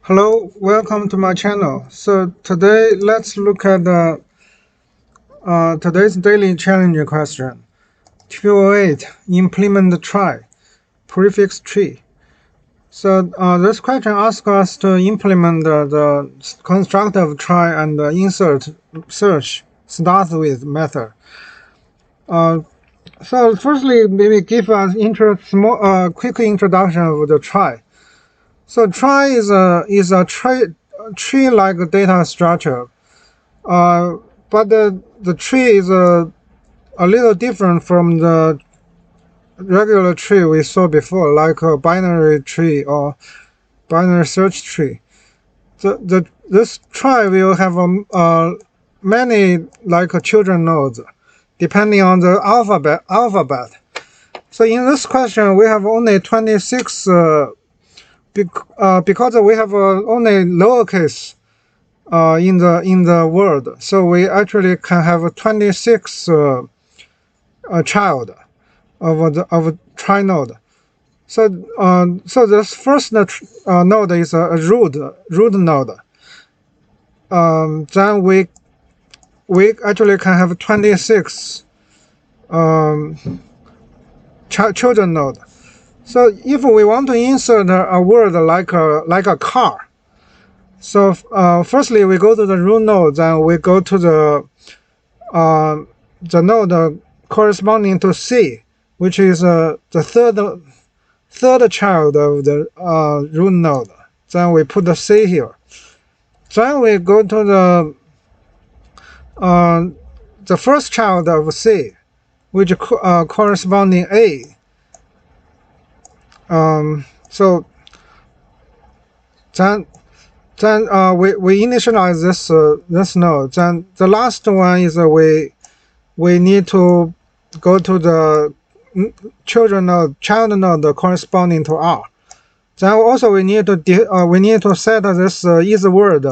Hello, welcome to my channel. So today let's look at today's daily challenge question. 208, implement trie, prefix tree. So this question asks us to implement the construct of trie and insert search start with method. So firstly, maybe give us quick introduction of the trie. So trie is a tree-like data structure. But the tree is a little different from the regular tree we saw before, like a binary tree or binary search tree. This tree will have many children nodes, depending on the alphabet. So in this question, we have only 26 because we have only lowercase in the word, so we actually can have 26 child of trie node. So this first node is a root node. Then we actually can have 26 children node. So if we want to insert a word like a car, so firstly we go to the root node, then we go to the node corresponding to C, which is the third child of the root node. Then we put the C here. Then we go to the first child of C, which corresponding A. So then we initialize this node. Then the last one is we need to go to the child node corresponding to R. Then also we need to set this is word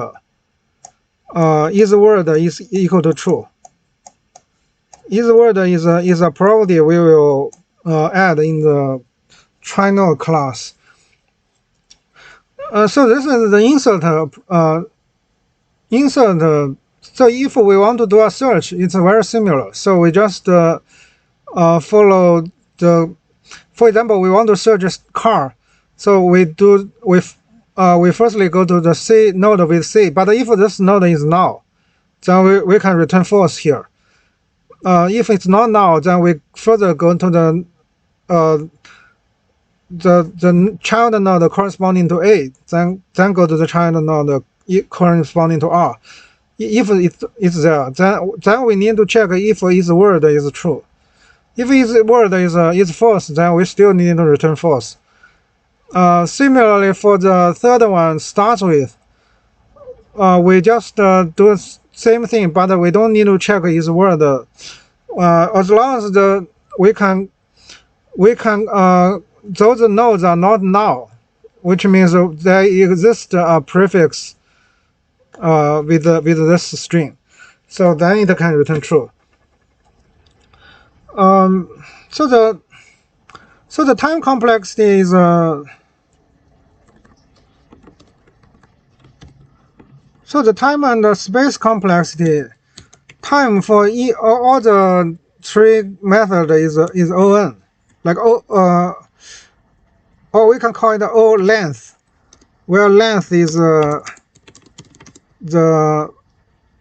is equal to true. Is word is a property we will add in the trie node class. So this is the insert. So if we want to do a search, it's very similar. So we just follow the. For example, we want to search a car. So we firstly go to the C node with C. But if this node is null, then we can return false here. If it's not null, then we further go to the child node corresponding to A, then go to the child node corresponding to R. If it's there, then we need to check if its word is true. If its word is false, then we still need to return false. Similarly, for the third one, start with, we just do same thing, but we don't need to check its word. As long as we can those nodes are not null, which means there exists a prefix with this string, so then it can return true. So the time complexity is so the time and the space complexity. Time for all the three method is O(n), like or we can call it O length, where length is the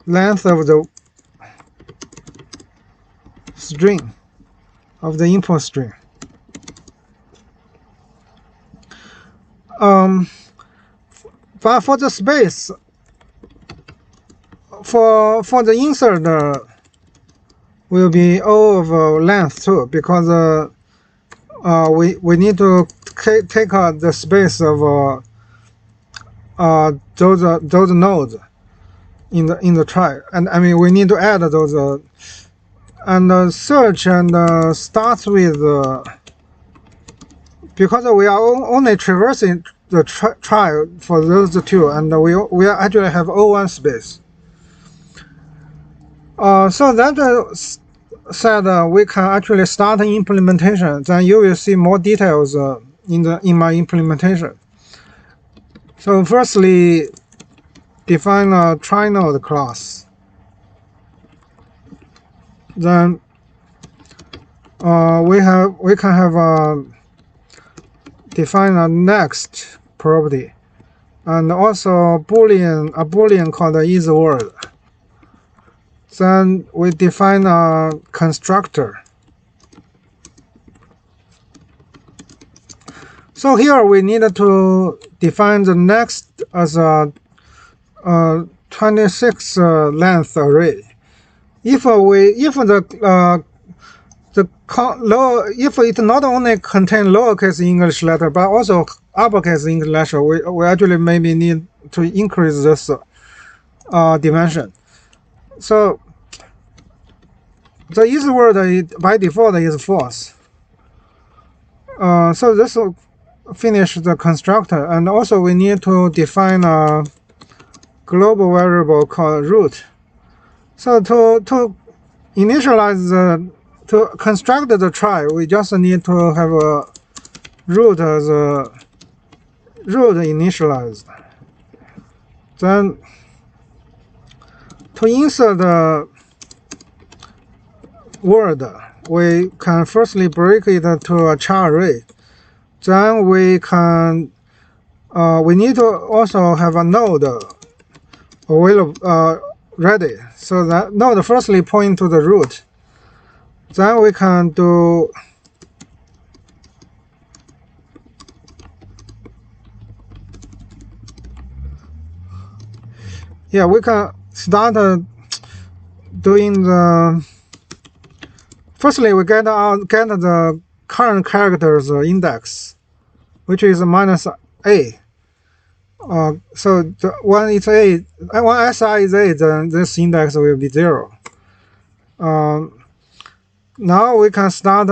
length of the string, of the input string. But for the space, for the insert will be O of length too, because we need to take the space of those nodes in the trie, and I mean we need to add those and search and start with because we are only traversing the trie for those two, and we actually have O1 space. So that said, we can actually start an implementation. Then you will see more details in my implementation. So firstly, define a trie node class. Then we can have define a next property, and also a boolean called isWord. Then we define a constructor. So here we need to define the next as a 26 length array. If it not only contain lowercase English letter but also uppercase English letter, we actually maybe need to increase this dimension. So the isWord by default is false. So this will finish the constructor, and also we need to define a global variable called root. So to initialize to construct the trie, we just need to have a root as a root initialized. Then to insert the word, we can firstly break it to a char array. Then we can we need to also have a node available ready. So that node firstly point to the root. Then we can do we can start doing the firstly we get the current characters index, which is -a. So when it's a, when si is a, then this index will be 0. Now we can start.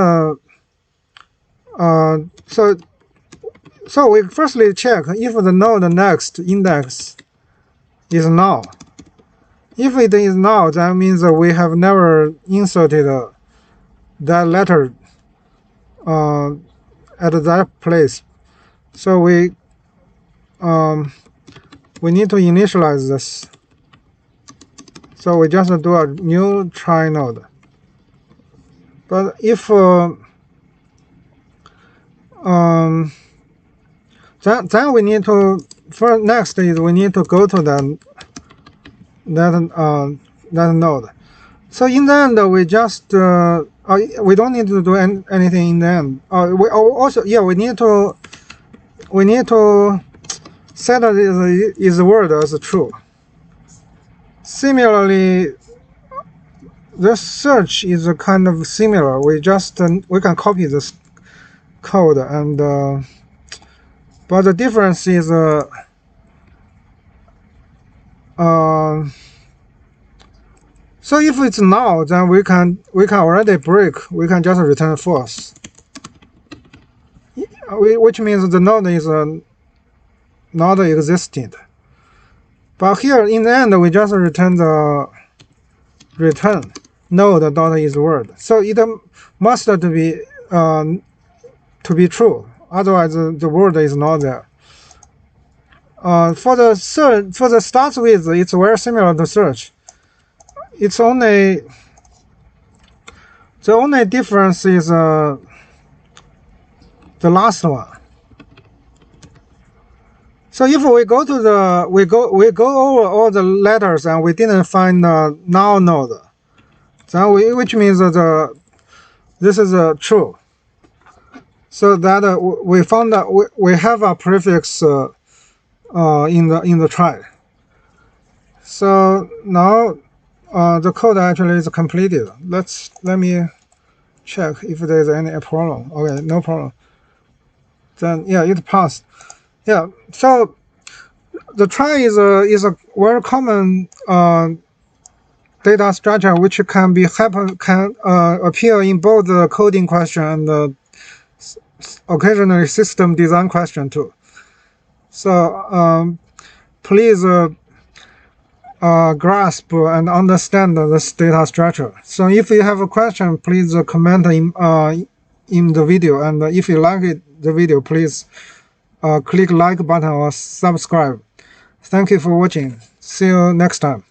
So we firstly check if the node next index is null. If it is null, that means that we have never inserted that letter at that place. So we need to initialize this. So we just do a new trie node. But if then we need to next is we need to go to that node. So in the end we just we don't need to do anything in the end. We also we need to set isWord as true. Similarly, this search is kind of similar. We just we can copy this code, and but the difference is so if it's null, then we can already break. We can just return false, which means the node is not existed. But here in the end, we just return the return node.isWord. So it must to be true. Otherwise, the word is not there. For the search, for the start with, it's very similar to search. It's only the only difference is the last one. So if we go to the we go over all the letters and we didn't find the null node, then which means that this is true. So that we found that we have a prefix in the trie. So now the code actually is completed. Let me check if there is any problem. Okay, no problem. Then it passed. So the trie is a very common data structure which can appear in both the coding question and the occasionally system design question too. So please grasp and understand this data structure. So if you have a question, please comment in the video, and if you like the video, please click like button or subscribe. Thank you for watching. See you next time.